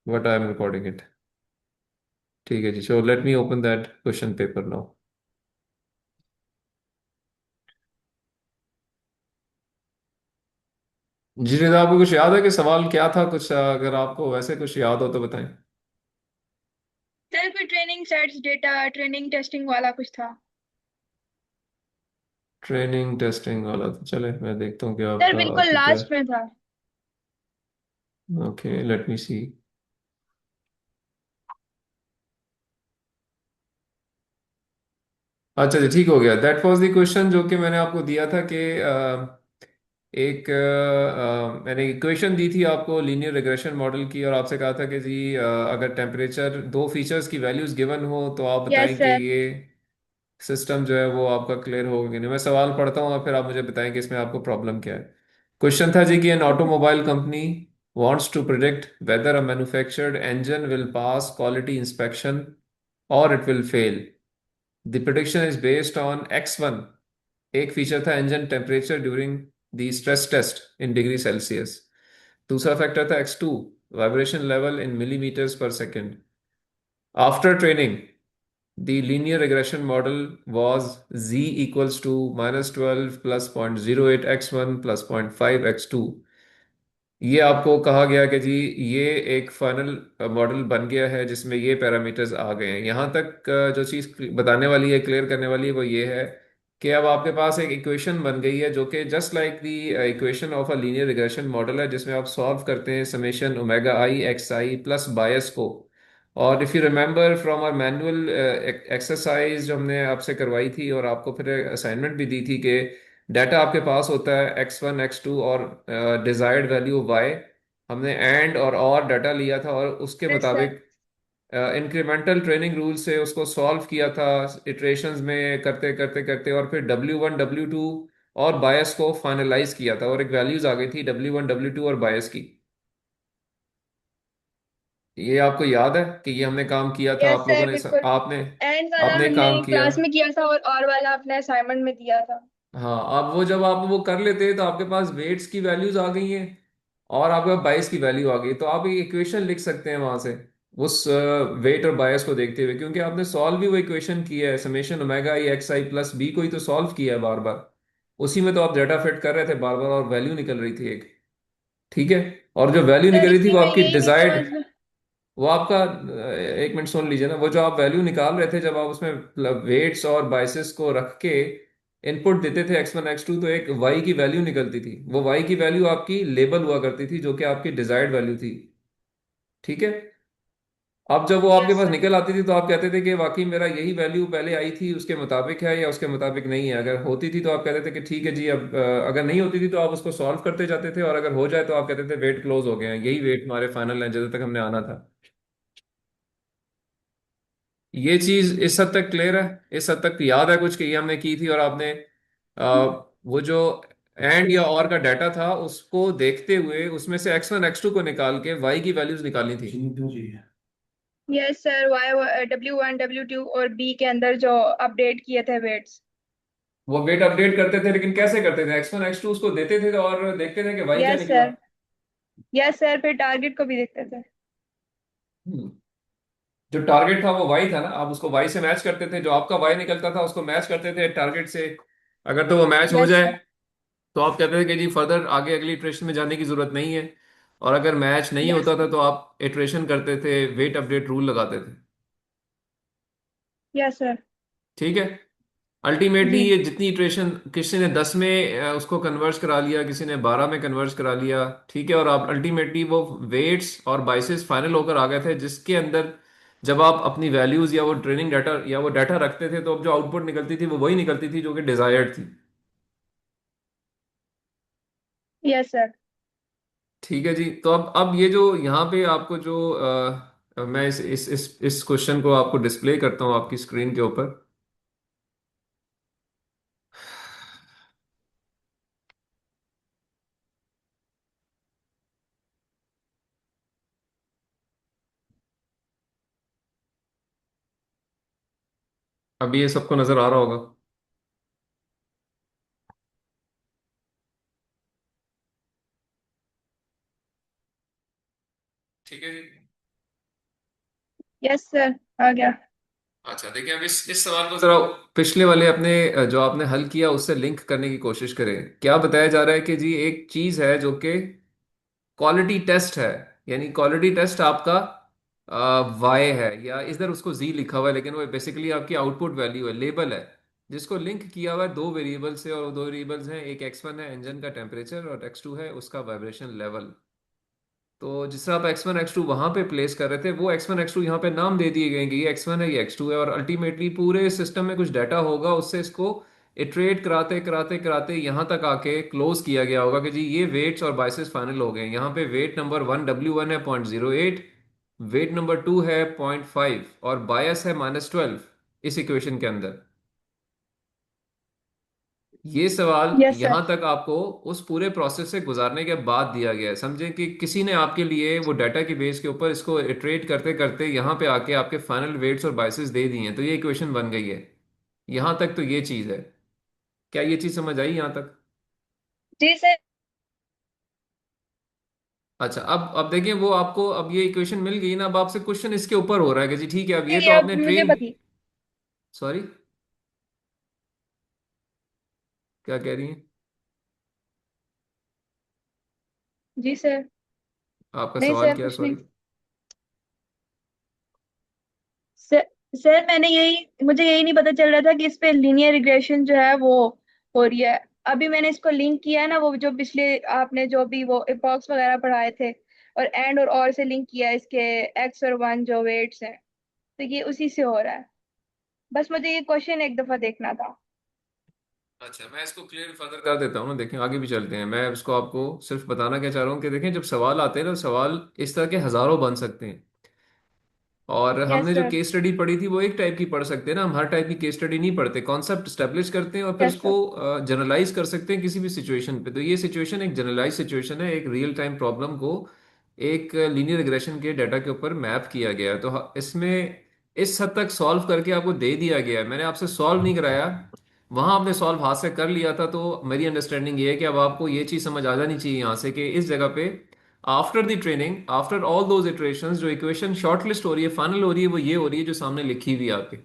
But I am recording it. ठीक है जी, so let me open that question paper now. जी रिदा, आपको कुछ याद है कि सवाल क्या था? कुछ अगर आपको वैसे कुछ याद हो तो बताएं। सर कोई training sets data training testing वाला कुछ था। ट्रेनिंग टेस्टिंग वाला तो चले मैं देखता हूँ कि सर आपका बिल्कुल प्रिपेयर। लास्ट में था। ओके, लेट मी सी। अच्छा जी, ठीक हो गया। दैट वाज द क्वेश्चन जो कि मैंने आपको दिया था कि एक मैंने इक्वेशन दी थी आपको लीनियर रिग्रेशन मॉडल की, और आपसे कहा था कि जी अगर टेम्परेचर दो फीचर्स की वैल्यूज गिवन हो तो आप यस बताएं कि सर। ये सिस्टम जो है वो आपका क्लियर होगा कि नहीं। मैं सवाल पढ़ता हूँ और फिर आप मुझे बताएं कि इसमें आपको प्रॉब्लम क्या है। क्वेश्चन था जी कि एन okay. Automobile company wants to predict whether a manufactured engine will pass quality inspection or it will fail. The prediction is based on X1, एक फीचर था engine temperature during the stress test in degree Celsius. दूसरा factor था X2, vibration level in millimetres per second. After training the linear regression model was z equals to -12 plus 0.08 x1 plus 0.5 x2। ये आपको कहा गया कि जी ये एक final model बन गया है जिसमें ये पैरामीटर्स आ गए हैं। यहाँ तक जो चीज़ बताने वाली है, क्लियर करने वाली है, वो ये है कि अब आपके पास एक इक्वेशन बन गई है जो कि just like the equation of a linear regression model है, जिसमें आप सॉल्व करते हैं summation omega i x i plus bias को। और if you remember from our manual exercise जो हमने आपसे करवाई थी और आपको फिर असाइनमेंट भी दी थी कि डाटा आपके पास होता है X1 X2 और डिजायर्ड वैल्यू Y। हमने एंड और डाटा लिया था और उसके यस सर। मुताबिक इंक्रीमेंटल ट्रेनिंग रूल से उसको सॉल्व किया था इटरेशंस में करते करते करते, और फिर W1 W2 और बायस को फाइनलाइज किया था और एक वैल्यूज आ गई थी W1 W2 और बायस की। ये आपको याद है कि ये हमने काम किया था? यस आप लोगों सर ने बिल्कुल। आपने एंड वाला आपने हमने काम किया। क्लास में किया था और वाला अपने असाइनमेंट में दिया था। हाँ, अब वो जब आप वो कर लेते हैं तो आपके पास वेट्स की वैल्यूज आ गई हैं और आपके पास बाइस की वैल्यू आ गई, तो आप एक इक्वेशन लिख सकते हैं वहां से उस वेट और बायस को देखते हुए, क्योंकि आपने सॉल्व भी वो इक्वेशन की है, summation omega i x i plus b को ही तो सॉल्व किया है बार बार। उसी में तो आप डाटा फिट कर रहे थे बार बार और वैल्यू निकल रही थी एक। ठीक है। और जो वैल्यू निकल सर रही थी इसी वो में आपकी यही नहीं डिजायर्ड, समझ में। वो आपका एक मिनट सुन लीजिए ना, वो जो आप वैल्यू निकाल रहे थे जब आप उसमें वेट्स और बाइसेस को रख के इनपुट देते थे X1 X2, तो एक वाई की वैल्यू निकलती थी। वो वाई की वैल्यू आपकी लेबल हुआ करती थी जो कि आपकी डिजायर्ड वैल्यू थी। ठीक है। अब जब वो आपके यस पास सर। निकल आती थी तो आप कहते थे कि वाकई मेरा यही वैल्यू पहले आई थी उसके मुताबिक है या उसके मुताबिक नहीं है। अगर होती थी तो आप कहते थे कि ठीक है जी, अब अगर नहीं होती थी तो आप उसको सॉल्व करते जाते थे, और अगर हो जाए तो आप कहते थे वेट क्लोज हो गए हैं, यही वेट हमारे फाइनल है जब तक हमने आना था। ये चीज इस हद तक क्लियर है? इस हद तक याद है कुछ कि ये हमने की थी और आपने वो जो एंड या और का डाटा था उसको देखते हुए उसमें से X1 X2 को निकाल के वाई की वैल्यूज निकालनी थी। Yes sir Y W1 W2 और बी के अंदर जो अपडेट किए थे वेट्स। वो वेट अपडेट करते थे, लेकिन कैसे करते थे? X1 X2 उसको देते थे और देखते थे कि वाई क्या यस निकला। सर। यस सर फिर टारगेट को भी देखते थे। हम्म, जो टारगेट था वो वाई था ना, आप उसको वाई से मैच करते थे, जो आपका वाई निकलता था उसको मैच करते थे टारगेट से। अगर तो वो मैच हो यस जाए सर। तो आप कहते थे कि जी फर्दर आगे अगली इटरेशन में जाने की जरूरत नहीं है, और अगर मैच नहीं यस होता था सर। तो आप इटरेशन करते थे, वेट अपडेट रूल लगाते थे। Yes sir. ठीक है। अल्टीमेटली जी। ये जितनी इटरेशन, किसी ने 10 में उसको कन्वर्ट करा लिया, किसी ने 12 में कन्वर्ट करा लिया। ठीक है। और आप अल्टीमेटली वो वेट्स और बाइसेस फाइनल होकर आ गए थे जिसके अंदर जब आप अपनी वैल्यूज या वो ट्रेनिंग डाटा या वो डाटा रखते थे तो अब जो आउटपुट निकलती थी वो वही निकलती थी जो कि डिजायर्ड थी। Yes sir. ठीक है जी। तो अब ये जो यहाँ पे आपको जो मैं इस क्वेश्चन को आपको डिस्प्ले करता हूँ आपकी स्क्रीन के ऊपर। अब ये सबको नजर आ रहा होगा। ठीक है जी। यस सर, आ गया। अच्छा देखिए, अब इस सवाल को जरा पिछले वाले अपने जो आपने हल किया उससे लिंक करने की कोशिश करें। क्या बताया जा रहा है कि जी एक चीज है जो कि क्वालिटी टेस्ट है, यानी क्वालिटी टेस्ट आपका वाई है, या इधर उसको जी लिखा हुआ है लेकिन वो बेसिकली आपकी आउटपुट वैल्यू है, लेबल है, जिसको लिंक किया हुआ है दो वेरिएबल से। और वो दो वेरिएबल्स हैं, एक x1 है इंजन का टेम्परेचर और x2 है उसका वाइब्रेशन लेवल। तो जिस तरह आप x1 x2 वहां पे प्लेस कर रहे थे, वो x1 x2 यहाँ पे नाम दे दिए गए कि ये x1 है ये x2 है, और अल्टीमेटली पूरे सिस्टम में कुछ डाटा होगा, उससे इसको इटरेट कराते कराते कराते यहाँ तक आके क्लोज किया गया होगा कि जी ये वेट्स और बाइसेस फाइनल हो गए। यहाँ पे वेट नंबर वन W1 है 0.08, वेट नंबर टू है 0.5 और बायस है -12 इस इक्वेशन के अंदर। ये सवाल यस सर। यहां तक आपको उस पूरे प्रोसेस से गुजारने के बाद दिया गया है। समझें कि किसी ने आपके लिए वो डाटा की बेस के ऊपर इसको इटरेट करते करते यहां पे आके आपके फाइनल वेट्स और बाइसेस दे दिए हैं, तो ये इक्वेशन बन गई है। यहां तक तो ये चीज है। क्या ये चीज समझ आई यहां तक? जी सर। अच्छा, अब देखिए वो आपको अब ये इक्वेशन मिल गई ना, अब आपसे क्वेश्चन इसके ऊपर हो रहा है कि जी ठीक है, अब ये ये तो अब आपने मुझे ट्रेन। बता। सॉरी, क्या कह रही हैं? जी सर। आपका नहीं सवाल सर, क्या है, कुछ नहीं। सॉरी? सर, सर मैंने यही मुझे यही नहीं पता चल रहा था कि इस पे लीनियर रिग्रेशन जो है वो हो रही है। अभी मैंने इसको लिंक किया है ना, वो जो पिछले आपने जो भी वो इपॉक्स वगैरह पढ़ाए थे, और एंड और से लिंक किया है इसके एक्स और वन जो वेट्स हैं, तो ये उसी से हो रहा है। बस मुझे ये क्वेश्चन एक दफा देखना था। अच्छा, मैं इसको क्लियर फर्दर कर देता हूँ ना, देखें आगे भी चलते हैं। मैं इसको आपको सिर्फ बताना क्या चाह रहा हूँ कि देखें, जब सवाल आते हैं ना, सवाल इस तरह के हजारों बन सकते हैं। और यस हमने जो सर। केस स्टडी पढ़ी थी वो एक टाइप की पढ़ सकते हैं ना, हम हर टाइप की केस स्टडी नहीं पढ़ते, कॉन्सेप्ट स्टेब्लिश करते हैं और फिर यस उसको सर। जनरलाइज कर सकते हैं किसी भी सिचुएशन पे। तो ये सिचुएशन एक जनरलाइज सिचुएशन है, एक रियल टाइम प्रॉब्लम को एक लीनियर रिग्रेशन के डाटा के ऊपर मैप किया गया है। तो इसमें इस हद तक सॉल्व करके आपको दे दिया गया है, मैंने आपसे सॉल्व नहीं कराया। वहां आपने सॉल्व हाथ से कर लिया था, तो मेरी अंडरस्टैंडिंग ये है कि अब आपको ये चीज समझ आ जानी चाहिए यहाँ से कि इस जगह पे after the training, after all those iterations, जो इक्वेशन शॉर्टलिस्ट हो रही है, फाइनल हो रही है, वो ये हो रही है जो सामने लिखी हुई है आपके,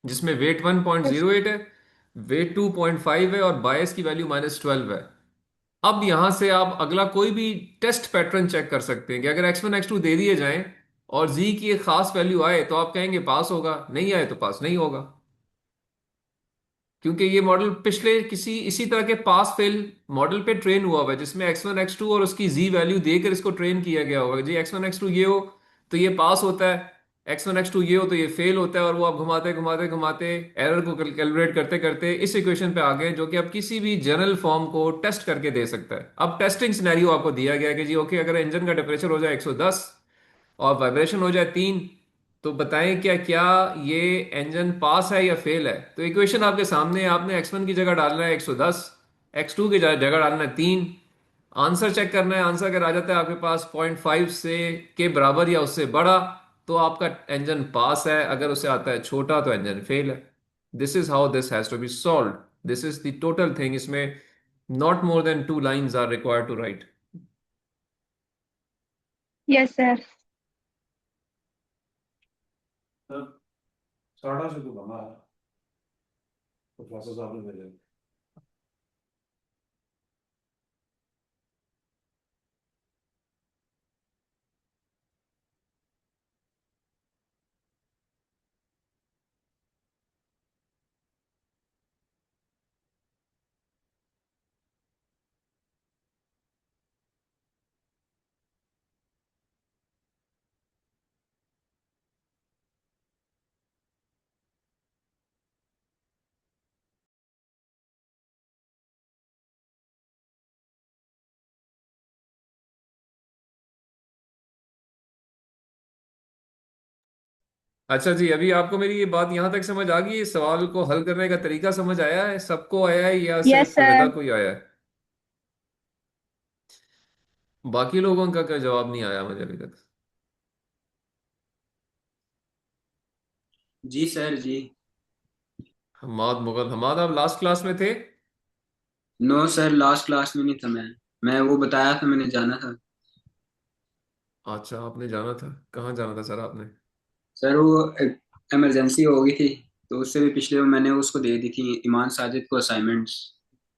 जिसमें वेट वन पॉइंट यस जीरो एट है, वेट 2.5 है और बायस की वैल्यू -12 है। अब यहां से आप अगला कोई भी टेस्ट पैटर्न चेक कर सकते हैं कि अगर x1 x2 दे दिए जाएं और z की एक खास वैल्यू आए तो आप कहेंगे पास होगा, नहीं आए तो पास नहीं होगा। क्योंकि ये मॉडल पिछले किसी इसी तरह के पास फेल मॉडल पे ट्रेन हुआ हुआ है, जिसमें x1 x2 और उसकी जी वैल्यू देकर इसको ट्रेन किया गया होगा। जी x1 x2 ये हो तो ये पास होता है, x1 x2 ये हो तो ये फेल होता है, और वो आप घुमाते घुमाते घुमाते एरर को कैलकुलेट करते करते इस इक्वेशन पे आ गए, जो कि आप किसी भी जनरल फॉर्म को टेस्ट करके दे सकता है। अब टेस्टिंग सिनेरियो आपको दिया गया है कि जी ओके, अगर इंजन का टेम्परेचर हो जाए 110 और वाइब्रेशन हो जाए 3, तो बताएं क्या क्या ये इंजन पास है या फेल है। तो इक्वेशन आपके सामने है, आपने x1 की जगह डालना है 110, x2 की जगह डालना है 3, आंसर चेक करना है। आंसर अगर आ जाता है आपके पास 0.5 से के बराबर या उससे बड़ा, तो आपका इंजन पास है, अगर उससे आता है छोटा तो इंजन फेल है। This is how this has to be solve. This is the total thing. इसमें not more than 2 lines are required to write. Yes sir. साढ़ा से तो बना है, तो प्रोसेस आपने भेजे। अच्छा जी, अभी आपको मेरी ये बात यहां तक समझ आ गई, इस सवाल को हल करने का तरीका समझ आया है? सबको आया है या यस सिर्फ सर। वेदा को ही आया है? बाकी लोगों का क्या जवाब नहीं आया मुझे अभी तक? जी सर जी। हमाद मुगल, हमाद आप लास्ट क्लास में थे? नो सर, लास्ट क्लास में नहीं था मैं वो बताया था, मैंने जाना था। अच्छा, आपने जाना था, कहाँ जाना था सर आपने? सर वो इमरजेंसी हो गई थी, तो उससे भी पिछले में मैंने उसको दे दी थी ईमान साजिद को असाइनमेंट्स।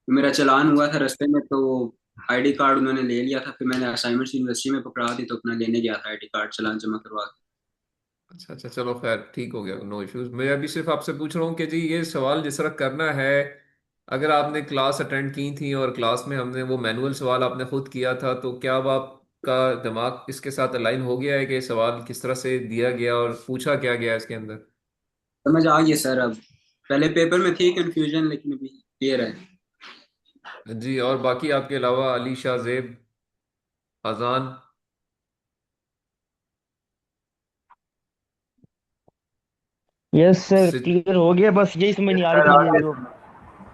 मेरा चालान हुआ था रास्ते में, तो आईडी कार्ड उन्होंने ले लिया था, फिर मैंने असाइनमेंट्स यूनिवर्सिटी में पकड़ा दी, तो अपना लेने गया था आईडी कार्ड चालान जमा करवा के। अच्छा अच्छा, चलो खैर ठीक हो गया, नो इश्यूज। मैं अभी सिर्फ आपसे पूछ रहा हूँ कि जी ये सवाल जिस तरह करना है, अगर आपने क्लास अटेंड की थी और क्लास में हमने वो मैनुअल सवाल आपने खुद किया था, तो क्या अब आपका दिमाग इसके साथ अलाइन हो गया है कि सवाल किस तरह से दिया गया और पूछा क्या गया इसके अंदर? समझ आ गई सर अब। पहले पेपर में थी कंफ्यूजन, लेकिन अभी क्लियर है। जी, और बाकी आपके अलावा अली शाह जेब, अजान, यस सर, सिद। क्लियर हो गया। बस यही समझ नहीं आ रही सर थी, आ ये गया। जो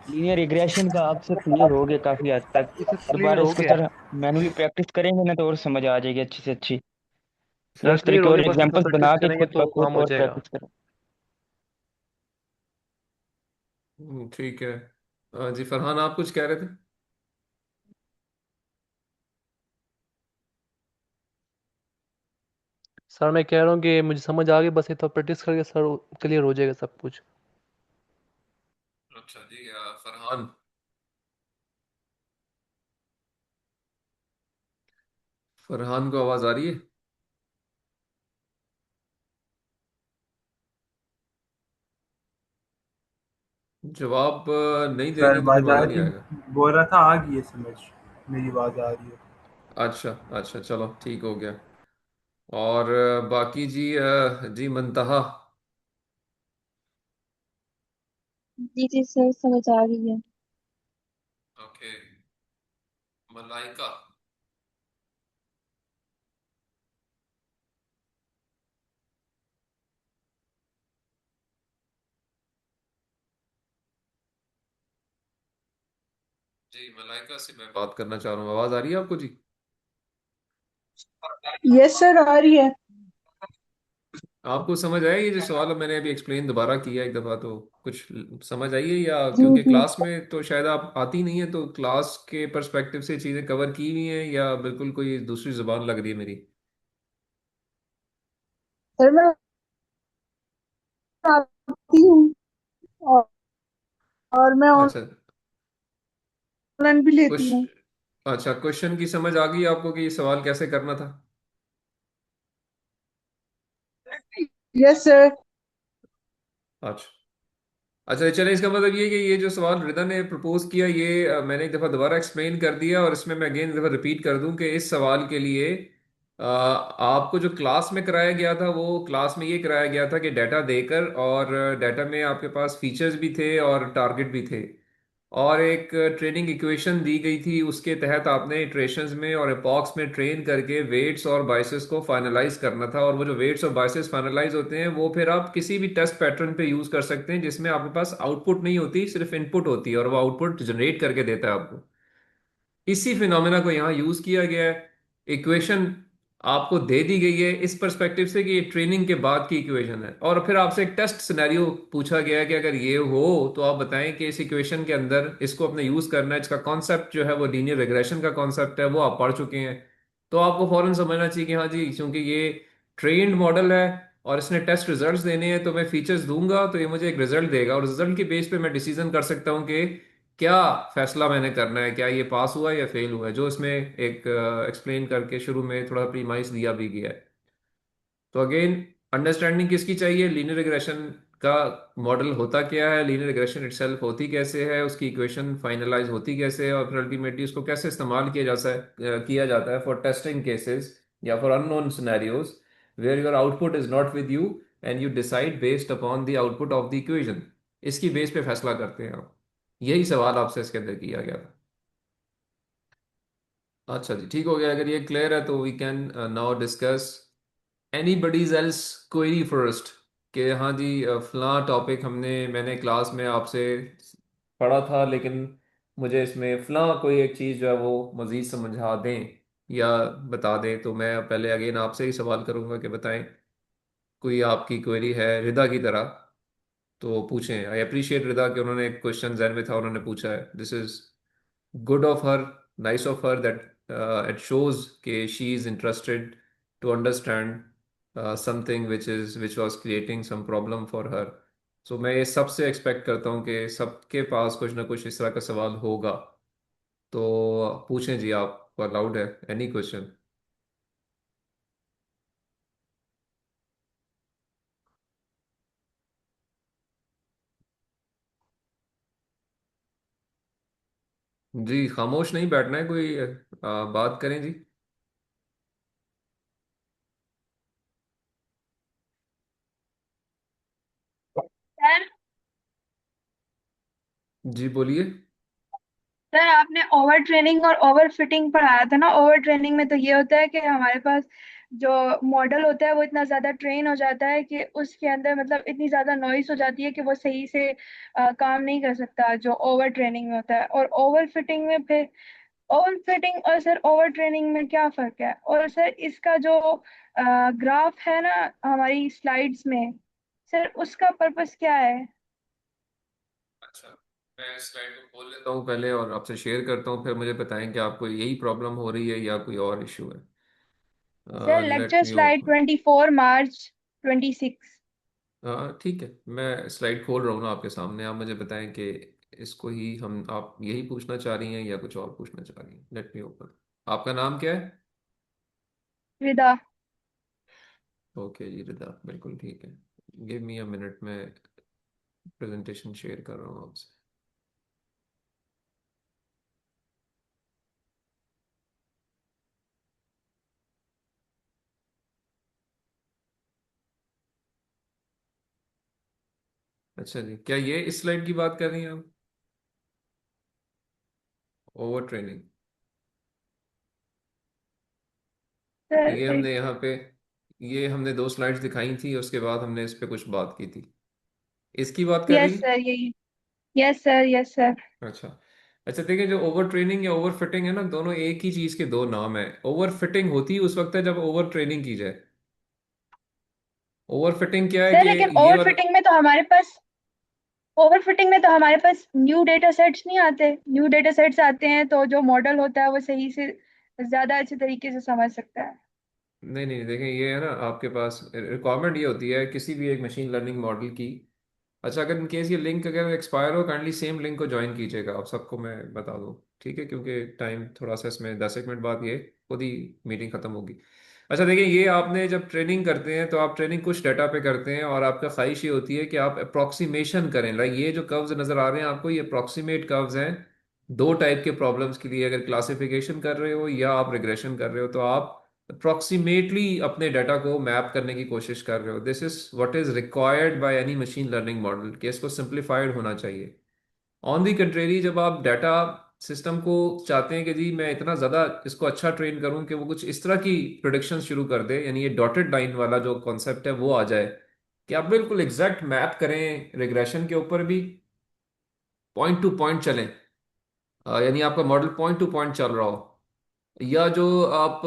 लीनियर रिग्रेशन का अब से क्लियर हो गया काफी हद तक। ये सब क्लियर दोबारा हो इसको गया। सर मैनुअली प्रैक्टिस करेंगे ना तो और समझ आ जाएगी अच्छी से अच्छी। या सर इस तरह क्लियर के हो और गया, बस इसमें एग्जांपल्स प्रैक्टिस बना के करेंगे खुद ब तो खुद काम हो और जाएगा। प्रैक्टिस करें। ठीक है। जी फरहान, आप कुछ कह रहे थे? सर मैं कह रहा हूँ कि मुझे समझ आ गई, बस ये तो प्रैक्टिस करके सर क्लियर हो जाएगा सब कुछ। अच्छा जी, फरहान, फरहान को आवाज आ रही है? जवाब नहीं सर देंगे तो फिर आवाज आ मजा नहीं रही आएगा। है, बोल रहा था आ गई है समझ। मेरी आवाज आ रही है। अच्छा अच्छा, चलो ठीक हो गया। और बाकी जी, जी मंतहा, जी जी सर, समझ आ रही है। ओके, मलाइका, जी मलाइका से मैं बात करना चाह रहा हूँ, आवाज आ रही है आपको जी? यस सर, आ रही है। आपको समझ आया ये जो सवाल मैंने अभी एक्सप्लेन दोबारा किया एक दफा, तो कुछ समझ आई है? या जी क्योंकि जी। क्लास में तो शायद आप आती नहीं है, तो क्लास के पर्सपेक्टिव से चीजें कवर की हुई हैं, या बिल्कुल कोई दूसरी जुबान लग रही है मेरी? सर मैं आती हूँ, और, और मैं अच्छा, ऑनलाइन भी लेती कुछ, हूँ। अच्छा क्वेश्चन की समझ आ गई आपको कि ये सवाल कैसे करना था? Yes sir. अच्छा अच्छा, चले, इसका मतलब ये कि ये जो सवाल रिदा ने प्रपोज किया, ये मैंने एक दफ़ा दोबारा एक्सप्लेन कर दिया, और इसमें मैं अगेन एक दफ़ा रिपीट कर दूं कि इस सवाल के लिए आपको जो क्लास में कराया गया था, वो क्लास में ये कराया गया था कि डाटा देकर, और डाटा में आपके पास फीचर्स भी थे और टारगेट भी थे, और एक ट्रेनिंग इक्वेशन दी गई थी, उसके तहत आपने इटरेशंस में और एपॉक्स में ट्रेन करके वेट्स और बाइसेस को फाइनलाइज करना था, और वो जो वेट्स और बाइसेस फाइनलाइज होते हैं वो फिर आप किसी भी टेस्ट पैटर्न पे यूज कर सकते हैं, जिसमें आपके पास आउटपुट नहीं होती, सिर्फ इनपुट होती है, और वो आउटपुट जनरेट करके देता है आपको। इसी फिनोमेना को यहाँ यूज किया गया है। इक्वेशन आपको दे दी गई है इस पर्सपेक्टिव से कि ये ट्रेनिंग के बाद की इक्वेशन है, और फिर आपसे एक टेस्ट सिनेरियो पूछा गया है कि अगर ये हो तो आप बताएं कि इस इक्वेशन के अंदर इसको अपने यूज करना है, इसका कॉन्सेप्ट जो है वो लीनियर रिग्रेशन का कॉन्सेप्ट है, वो आप पढ़ चुके हैं। तो आपको फौरन समझना चाहिए कि हाँ जी, क्योंकि ये ट्रेन्ड मॉडल है और इसने टेस्ट रिजल्ट्स देने हैं, तो मैं फीचर्स दूंगा तो ये मुझे एक रिजल्ट देगा, और रिजल्ट के बेस पे मैं डिसीजन कर सकता हूँ कि क्या फैसला मैंने करना है, क्या ये पास हुआ है या फेल हुआ है, जो इसमें एक एक्सप्लेन करके शुरू में थोड़ा प्रीमाइस दिया भी गया है। तो अगेन, अंडरस्टैंडिंग किसकी चाहिए? लीनियर रिग्रेशन का मॉडल होता क्या है, लीनियर रिग्रेशन इटसेल्फ होती कैसे है, उसकी इक्वेशन फाइनलाइज होती कैसे है, और फिर अल्टीमेटली उसको कैसे इस्तेमाल किया जाता है फॉर टेस्टिंग केसेस या for unknown scenarios where your output is not with you, and you decide based upon the output of the equation. इसकी बेस पे फैसला करते हैं आप। यही सवाल आपसे इसके अंदर किया गया था। अच्छा जी, ठीक हो गया। अगर ये क्लियर है तो we can now discuss anybody's else query first, कि हाँ जी, फलां टॉपिक मैंने क्लास में आपसे पढ़ा था, लेकिन मुझे इसमें फलां कोई एक चीज़ जो है वो मज़ीद समझा दें या बता दें। तो मैं पहले अगेन आपसे ही सवाल करूंगा कि बताएं, कोई आपकी क्वेरी है रिदा की तरह तो पूछें। आई अप्रिशिएट रिदा कि उन्होंने एक क्वेश्चन जहन में था, उन्होंने पूछा है। This is good of her, nice of her, that it shows कि she is interested to understand something which was creating some problem for her. So मैं ये सबसे एक्सपेक्ट करता हूँ कि सबके पास कुछ ना कुछ इस तरह का सवाल होगा। तो पूछें जी, आप अलाउड है, एनी क्वेश्चन। जी खामोश नहीं बैठना है, कोई बात करें जी। सर जी बोलिए। सर आपने ओवर ट्रेनिंग और ओवर फिटिंग पढ़ाया था ना। ओवर ट्रेनिंग में तो ये होता है कि हमारे पास जो मॉडल होता है वो इतना ज्यादा ट्रेन हो जाता है कि उसके अंदर मतलब इतनी ज्यादा नॉइस हो जाती है कि वो सही से काम नहीं कर सकता, जो ओवर ट्रेनिंग में होता है। और ओवर फिटिंग में फिर ओवर फिटिंग और सर ओवर ट्रेनिंग में क्या फर्क है? और सर इसका जो ग्राफ है ना हमारी स्लाइड्स में, सर उसका पर्पस क्या है? अच्छा, मैं स्लाइड को खोल लेता हूँ पहले और आपसे शेयर करता हूँ, फिर मुझे बताएं कि आपको यही प्रॉब्लम हो रही है या कोई और इशू है। सर लेट लेक्चर मी स्लाइड ओपन। 24 मार्च 26। ठीक है, मैं स्लाइड खोल रहा हूँ ना आपके सामने। आप मुझे बताएं कि इसको ही हम, आप यही पूछना चाह रही हैं या कुछ और पूछना चाह रही हैं। Late me open. आपका नाम क्या है? विदा। ओके जी, रिदा, बिल्कुल ठीक है। गिव मी अ मिनट में प्रेजेंटेशन शेयर कर रहा हूँ आपसे। अच्छा जी, क्या ये इस स्लाइड की बात कर रही हैं आप? Over training. ये सर हमने यहाँ पे, ये हमने दो स्लाइड्स दिखाई थी, उसके बाद हमने इस पे कुछ बात की थी। इसकी बात कर रही यस हैं? सर यही। Yes sir yes sir. अच्छा। अच्छा देखिए, जो ओवर ट्रेनिंग या ओवर फिटिंग है ना, दोनों एक ही चीज के दो नाम है। ओवर फिटिंग होती है उस वक्त है जब ओवर ट्रेनिंग की जाए। ओवर फिटिंग क्या है सर कि लेकिन ये ओवर वाला, फिटिंग में तो हमारे पास ओवर फिटिंग में तो हमारे पास न्यू डेटा सेट्स नहीं आते। न्यू डेटा सेट्स आते हैं तो जो मॉडल होता है वो सही से ज्यादा अच्छे तरीके से समझ सकता है। नहीं नहीं देखें, ये है ना आपके पास रिक्वायरमेंट ये होती है किसी भी एक मशीन लर्निंग मॉडल की। अच्छा, अगर इन केस ये लिंक अगर एक्सपायर हो, काइंडली सेम लिंक को ज्वाइन कीजिएगा। आप सबको मैं बता दूं, ठीक है, क्योंकि टाइम थोड़ा सा इसमें 10 एक मिनट बाद ये खुद ही मीटिंग खत्म होगी। अच्छा देखिए, ये आपने जब ट्रेनिंग करते हैं तो आप ट्रेनिंग कुछ डाटा पे करते हैं और आपका ख्वाहिश ये होती है कि आप अप्रोक्सीमेशन करें। लाइक ये जो कर्व्स नज़र आ रहे हैं आपको, ये अप्रोक्सीमेट कर्व्स हैं दो टाइप के प्रॉब्लम्स के लिए। अगर क्लासिफिकेशन कर रहे हो या आप रिग्रेशन कर रहे हो, तो आप अप्रोक्सीमेटली अपने डाटा को मैप करने की कोशिश कर रहे हो। This is what is required by any machine learning model, कि इसको सिंप्लीफाइड होना चाहिए। ऑन दी कंट्रेरी, जब आप डाटा सिस्टम को चाहते हैं कि जी मैं इतना ज़्यादा इसको अच्छा ट्रेन करूं कि वो कुछ इस तरह की प्रोडिक्शन शुरू कर दे, यानी ये डॉटेड लाइन वाला जो कॉन्सेप्ट है वो आ जाए, कि आप बिल्कुल एग्जैक्ट मैप करें रिग्रेशन के ऊपर भी, पॉइंट टू पॉइंट चलें। यानी आपका मॉडल पॉइंट टू पॉइंट चल रहा हो, या जो आप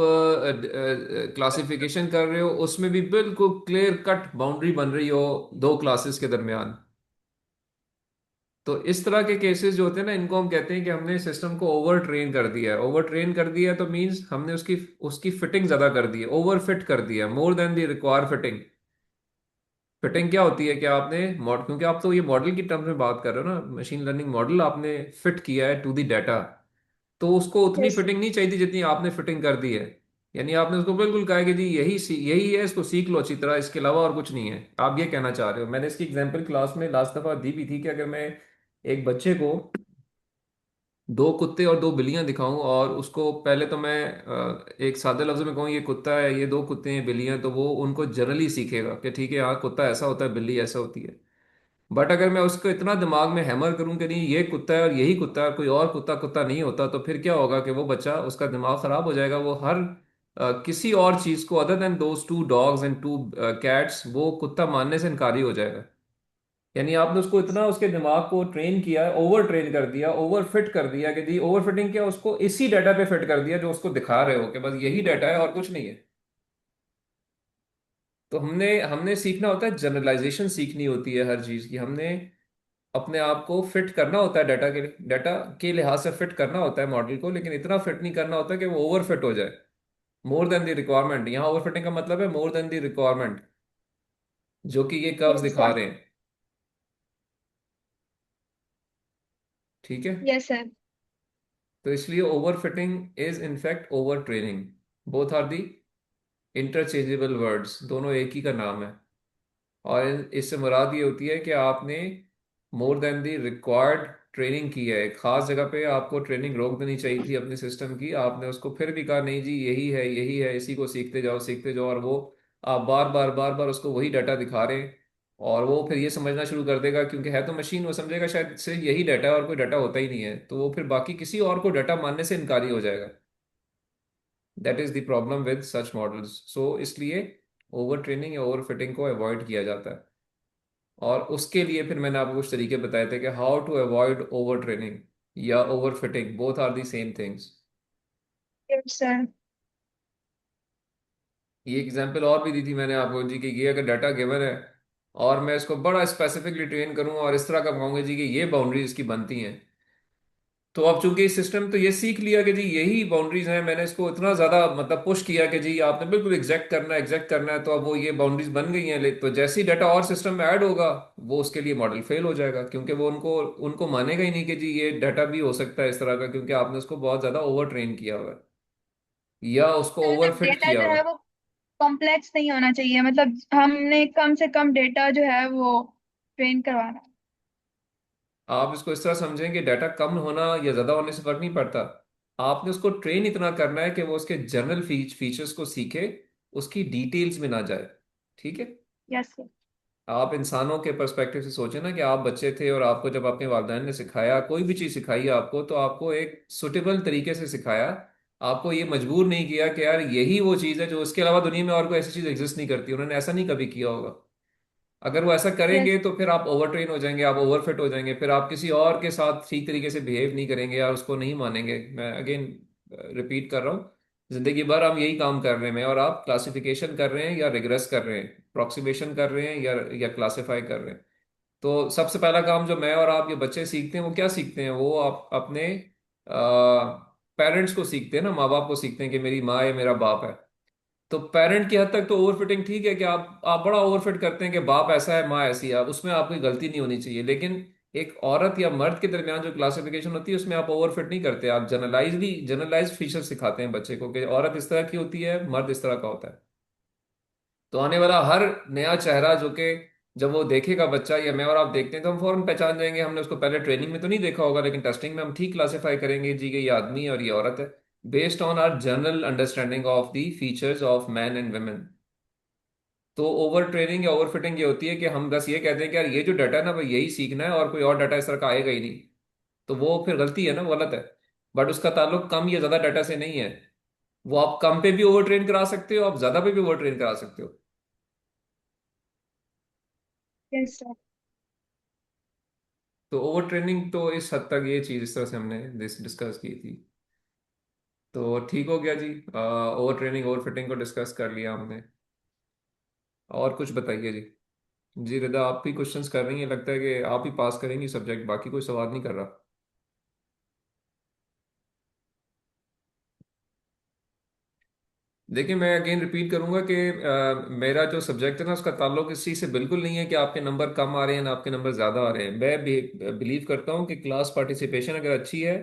क्लासिफिकेशन कर रहे हो उसमें भी बिल्कुल क्लियर कट बाउंड्री बन रही हो दो क्लासेस के दरमियान। तो इस तरह के केसेस जो होते हैं ना, इनको हम कहते हैं कि हमने सिस्टम को ओवर ट्रेन कर दिया है। ओवर ट्रेन कर दिया है तो मीन्स हमने उसकी उसकी फिटिंग ज्यादा कर दी है, ओवर फिट कर दिया है, more than the require fitting. Fitting क्या होती है कि आपने मॉडल, क्योंकि आप तो ये मॉडल की टर्म्स में बात कर रहे हो ना, मशीन लर्निंग मॉडल आपने फिट किया है टू द डाटा, तो उसको उतनी यस फिटिंग नहीं चाहिए थी जितनी आपने फिटिंग कर दी है। यानी आपने उसको बिल्कुल कहा है कि जी यही है, इसको सीख लो अच्छी तरह, इसके अलावा और कुछ नहीं है। आप ये कहना चाह रहे हो। मैंने इसकी एग्जांपल क्लास में लास्ट दफा दी भी थी कि अगर मैं एक बच्चे को दो कुत्ते और दो बिल्लियां दिखाऊं और उसको पहले तो मैं एक सादे लफ्ज में कहूँ ये कुत्ता है, ये दो कुत्ते हैं, बिल्लियां, तो वो उनको जनरली सीखेगा कि ठीक है हाँ कुत्ता ऐसा होता है, बिल्ली ऐसा होती है। बट अगर मैं उसको इतना दिमाग में हैमर करूं कि नहीं ये कुत्ता है और यही कुत्ता है, कोई और कुत्ता कुत्ता नहीं होता, तो फिर क्या होगा कि वो बच्चा, उसका दिमाग खराब हो जाएगा। वो हर किसी और चीज को other than those two dogs and two cats वो कुत्ता मानने से इनकारी हो जाएगा। यानी आपने उसको इतना उसके दिमाग को ट्रेन किया है, ओवर ट्रेन कर दिया, ओवर फिट कर दिया कि जी ओवर फिटिंग क्या, उसको इसी डाटा पे फिट कर दिया जो उसको दिखा रहे हो कि बस यही डाटा है और कुछ नहीं है। तो हमने हमने सीखना होता है, जनरलाइजेशन सीखनी होती है हर चीज की। हमने अपने आप को फिट करना होता है डाटा के लिहाज से फिट करना होता है मॉडल को, लेकिन इतना फिट नहीं करना होता कि वो ओवर फिट हो जाए। मोर देन द रिक्वायरमेंट, यहाँ ओवरफिटिंग का मतलब है मोर देन द रिक्वायरमेंट, जो कि ये कर्व्स यस दिखा सर। रहे हैं। ठीक है। Yes sir. तो इसलिए overfitting is in fact over training. Both are the interchangeable words, दोनों एक ही का नाम है। और इससे मुराद ये होती है कि आपने more than the required training की है। एक खास जगह पे आपको ट्रेनिंग रोक देनी चाहिए थी अपने सिस्टम की, आपने उसको फिर भी कहा नहीं जी यही है, इसी को सीखते जाओ, और वो आप बार बार उसको वही डाटा दिखा रहे हैं। और वो फिर ये समझना शुरू कर देगा, क्योंकि है तो मशीन, वो समझेगा शायद से यही डाटा है और कोई डाटा होता ही नहीं है, तो वो फिर बाकी किसी और को डाटा मानने से इनकारी हो जाएगा। That is the problem with such models. So इसलिए ओवर ट्रेनिंग या ओवर फिटिंग को अवॉइड किया जाता है। और उसके लिए फिर मैंने आपको कुछ तरीके बताए थे कि how to avoid over training या over fitting, both are the same things. Yes sir. ये एग्जांपल और भी दी थी मैंने आपको जी कि ये अगर डाटा गिवन है और मैं इसको बड़ा स्पेसिफिकली ट्रेन करूं और इस तरह का कहूंगा जी कि ये बाउंड्रीज इसकी बनती हैं, तो अब चूंकि इस सिस्टम तो ये सीख लिया कि जी यही बाउंड्रीज हैं, मैंने इसको इतना ज्यादा मतलब पुश किया कि जी आपने बिल्कुल एग्जैक्ट करना है, तो अब वो ये बाउंड्रीज बन गई हैं। तो जैसे ही डाटा और सिस्टम में ऐड होगा, वो उसके लिए मॉडल फेल हो जाएगा, क्योंकि वो उनको उनको मानेगा ही नहीं कि जी ये डाटा भी हो सकता है इस तरह का, क्योंकि आपने उसको बहुत ज्यादा ओवर ट्रेन किया हुआ है या उसको सर ओवर मतलब फिट डेटा किया जो हुआ है है। वो कॉम्प्लेक्स नहीं होना चाहिए, मतलब हमने कम से कम डेटा जो है वो ट्रेन करवाना। आप इसको इस तरह समझें कि डाटा कम होना या ज्यादा होने से फर्क नहीं पड़ता, आपने उसको ट्रेन इतना करना है कि वो उसके जनरल फीचर्स को सीखे, उसकी डिटेल्स में ना जाए। ठीक है। Yes sir. आप इंसानों के पर्सपेक्टिव से सोचें ना कि आप बच्चे थे और आपको जब अपने वालिदैन ने सिखाया, कोई भी चीज़ सिखाई है आपको, तो आपको एक सुटेबल तरीके से सिखाया। आपको ये मजबूर नहीं किया कि यार यही वो चीज़ है जो उसके अलावा दुनिया में और कोई ऐसी चीज़ एग्जिस्ट नहीं करती, उन्होंने ऐसा नहीं कभी किया होगा। अगर वो ऐसा करेंगे यस। तो फिर आप ओवर ट्रेन हो जाएंगे, आप ओवरफिट हो जाएंगे, फिर आप किसी और के साथ ठीक तरीके से बिहेव नहीं करेंगे या उसको नहीं मानेंगे। मैं अगेन रिपीट कर रहा हूँ, जिंदगी भर हम यही काम कर रहे हैं, और आप क्लासिफिकेशन कर रहे हैं या रिग्रेस कर रहे हैं, अप्रोक्सीमेशन कर रहे हैं या क्लासिफाई कर रहे हैं। तो सबसे पहला काम जो मैं और आप ये बच्चे सीखते हैं, वो क्या सीखते हैं, वो आप अपने पेरेंट्स को सीखते हैं ना, माँ बाप को सीखते हैं कि मेरी माँ है, मेरा बाप है। तो पेरेंट की हद तक तो ओवरफिटिंग ठीक है कि आप बड़ा ओवरफिट करते हैं कि बाप ऐसा है माँ ऐसी है, उसमें आपकी गलती नहीं होनी चाहिए, लेकिन एक औरत या मर्द के दरमियान जो क्लासिफिकेशन होती है उसमें आप ओवरफिट नहीं करते, आप जनरलाइज फीचर सिखाते हैं बच्चे को कि औरत इस तरह की होती है, मर्द इस तरह का होता है। तो आने वाला हर नया चेहरा जो कि जब वो देखेगा बच्चा या मैं और आप देखते हैं, तो हम फौरन पहचान जाएंगे, हमने उसको पहले ट्रेनिंग में तो नहीं देखा होगा, लेकिन टेस्टिंग में हम ठीक क्लासिफाई करेंगे जी कि ये आदमी है और ये औरत है, based on our general understanding of the features of man and women. तो ओवर ट्रेनिंग या ओवर फिटिंग ये होती है कि हम बस ये कहते हैं कि यार ये जो डाटा है ना भाई यही सीखना है और कोई और डाटा इस तरह का आएगा ही नहीं, तो वो फिर गलती है ना, वो गलत है। बट उसका ताल्लुक कम या ज्यादा डाटा से नहीं है, वो आप कम पे भी ओवर ट्रेन करा सकते हो, आप ज्यादा पे भी ओवर ट्रेन करा सकते हो। Yes sir. तो ओवर ट्रेनिंग तो इस हद तक ये चीज इस तरह से हमने डिस्कस की थी। तो ठीक हो गया जी, ओवर ट्रेनिंग ओवर फिटिंग को डिस्कस कर लिया हमने। और कुछ बताइए जी। जी रिदा, आप भी क्वेश्चंस कर रही हैं, लगता है कि आप ही पास करेंगी सब्जेक्ट, बाकी कोई सवाल नहीं कर रहा। देखिए मैं अगेन रिपीट करूंगा कि मेरा जो सब्जेक्ट है ना उसका ताल्लुक इस चीज़ से बिल्कुल नहीं है कि आपके नंबर कम आ रहे हैं ना आपके नंबर ज़्यादा आ रहे हैं। मैं बिलीव करता हूँ कि क्लास पार्टिसिपेशन अगर अच्छी है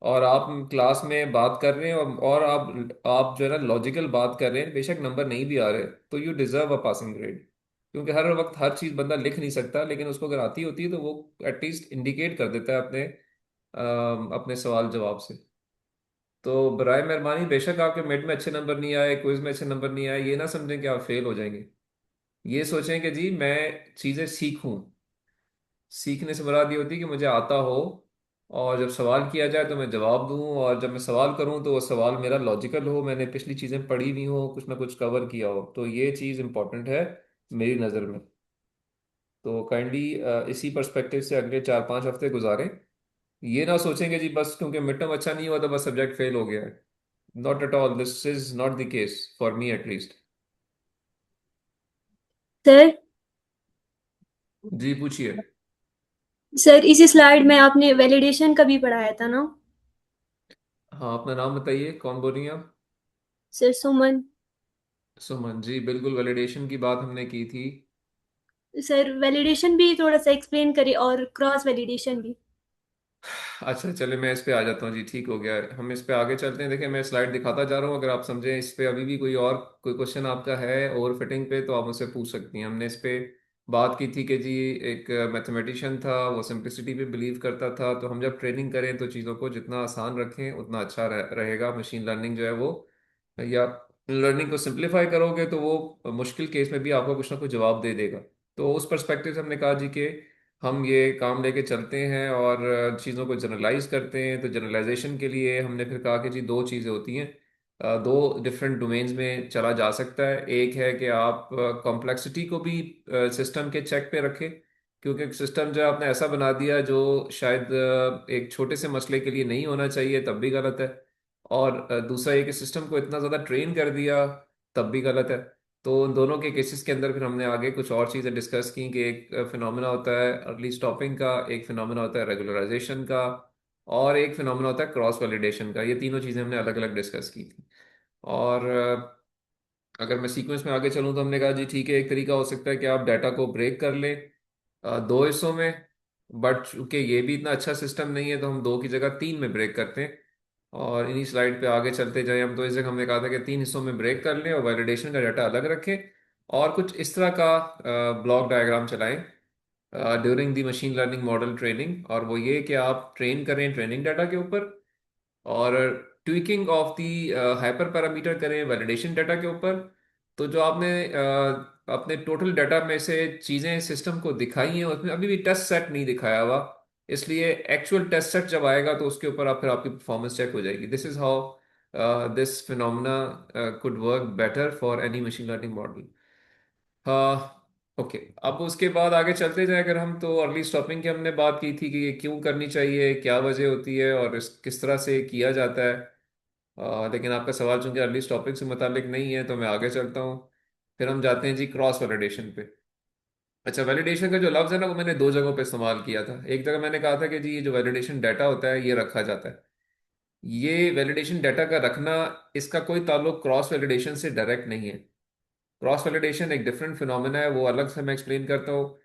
और आप क्लास में बात कर रहे हैं और आप जो है ना लॉजिकल बात कर रहे हैं, बेशक नंबर नहीं भी आ रहे, तो you deserve a passing grade. क्योंकि हर वक्त हर चीज़ बंदा लिख नहीं सकता, लेकिन उसको अगर आती होती है तो वो एटलीस्ट इंडिकेट कर देता है अपने सवाल जवाब से। तो बराए मेहरबानी, बेशक आपके मिड में अच्छे नंबर नहीं आए, क्विज में अच्छे नंबर नहीं आए, ये ना समझें कि आप फेल हो जाएंगे। ये सोचें कि जी मैं चीज़ें सीखूं। सीखने से मुराद ये होती है कि मुझे आता हो, और जब सवाल किया जाए तो मैं जवाब दूं, और जब मैं सवाल करूं तो वो सवाल मेरा लॉजिकल हो, मैंने पिछली चीज़ें पढ़ी हुई हो, कुछ ना कुछ कवर किया हो, तो ये चीज़ इंपॉर्टेंट है मेरी नज़र में। तो काइंडली इसी पर्सपेक्टिव से अगले 4-5 हफ्ते गुजारें। ये ना सोचें कि जी बस क्योंकि मिड टर्म अच्छा नहीं हुआ तो बस सब्जेक्ट फेल हो गया है। Not at all, this is not the case for me at least. Sir जी पूछिए। सर इस स्लाइड में आपने वैलिडेशन का भी पढ़ाया था ना? हाँ अपना नाम बताइए, कौन बोल रही हैं आप? सर सुमन। सुमन जी, बिल्कुल वैलिडेशन की बात हमने की थी। सर वैलिडेशन भी थोड़ा सा एक्सप्लेन करिए और क्रॉस वैलिडेशन भी। अच्छा चले, मैं इस पे आ जाता हूँ जी, ठीक हो गया। हम इस पे आगे चलते हैं। देखिए मैं स्लाइड दिखाता जा रहा हूँ, अगर आप समझें इस पे अभी भी कोई क्वेश्चन आपका है ओवर फिटिंग पे तो आप मुझसे पूछ सकती हैं। हमने इस पे बात की थी कि जी एक मैथमेटिशियन था, वो सिंप्लिसिटी पे बिलीव करता था, तो हम जब ट्रेनिंग करें तो चीज़ों को जितना आसान रखें उतना अच्छा रहेगा। मशीन लर्निंग जो है वो, या लर्निंग को सिंप्लीफाई करोगे तो वो मुश्किल केस में भी आपको कुछ ना कुछ जवाब दे देगा। तो उस पर्सपेक्टिव से हमने कहा जी कि हम ये काम लेके चलते हैं और चीज़ों को जनरलाइज करते हैं। तो जनरलाइजेशन के लिए हमने फिर कहा कि जी दो चीज़ें होती हैं, दो डिफरेंट डोमेन्स में चला जा सकता है। एक है कि आप कॉम्प्लेक्सिटी को भी सिस्टम के चेक पे रखें, क्योंकि सिस्टम जो आपने ऐसा बना दिया जो शायद एक छोटे से मसले के लिए नहीं होना चाहिए, तब भी गलत है। और दूसरा ये कि सिस्टम को इतना ज़्यादा ट्रेन कर दिया, तब भी गलत है। तो उन दोनों के केसेस के अंदर फिर हमने आगे कुछ और चीज़ें डिस्कस की कि एक फिनोमेना होता है अर्ली स्टॉपिंग का, एक फिनोमेना होता है रेगुलराइजेशन का, और एक फिनोमेना होता है क्रॉस वैलिडेशन का। ये तीनों चीज़ें हमने अलग अलग डिस्कस की थी। और अगर मैं सीक्वेंस में आगे चलूँ तो हमने कहा जी ठीक है, एक तरीका हो सकता है कि आप डाटा को ब्रेक कर लें दो हिस्सों में। बट चूंकि ये भी इतना अच्छा सिस्टम नहीं है तो हम दो की जगह तीन में ब्रेक करते हैं। और इन्हीं स्लाइड पे आगे चलते जाए हम, तो इस जगह हमने कहा था कि तीन हिस्सों में ब्रेक कर लें और वैलिडेशन का डाटा अलग रखें, और कुछ इस तरह का ब्लॉक डायग्राम चलाएं during the machine learning model training. और वो ये कि आप ट्रेन करें ट्रेनिंग डाटा के ऊपर, और tweaking of the hyper parameter करें वैलिडेशन डाटा के ऊपर। तो जो आपने अपने टोटल डाटा में से चीज़ें सिस्टम को दिखाई हैं उसमें अभी भी टेस्ट सेट नहीं दिखाया हुआ, इसलिए एक्चुअल टेस्ट सेट जब आएगा तो उसके ऊपर आप फिर आपकी परफॉर्मेंस चेक हो जाएगी। This is how this phenomena could work better for any machine learning model. हाँ, ओके। अब उसके बाद आगे चलते जाए अगर हम, तो अर्ली स्टॉपिंग की हमने बात की थी कि ये क्यों करनी चाहिए, क्या वजह होती है और किस तरह से किया जाता है। लेकिन आपका सवाल चूंकि अर्ली स्टॉपिंग से मुतालिक नहीं है तो मैं आगे चलता हूँ। फिर हम जाते हैं जी क्रॉस वैलिडेशन पे। अच्छा, वैलिडेशन का जो लफ्ज़ है ना वो मैंने दो जगहों पे इस्तेमाल किया था। एक जगह मैंने कहा था कि जी ये जो वैलिडेशन डाटा होता है ये रखा जाता है। ये वैलिडेशन डाटा का रखना, इसका कोई ताल्लुक क्रॉस वैलिडेशन से डायरेक्ट नहीं है। क्रॉस वैलिडेशन एक डिफरेंट फिनोमेना है, वो अलग से मैं एक्सप्लेन करता हूँ।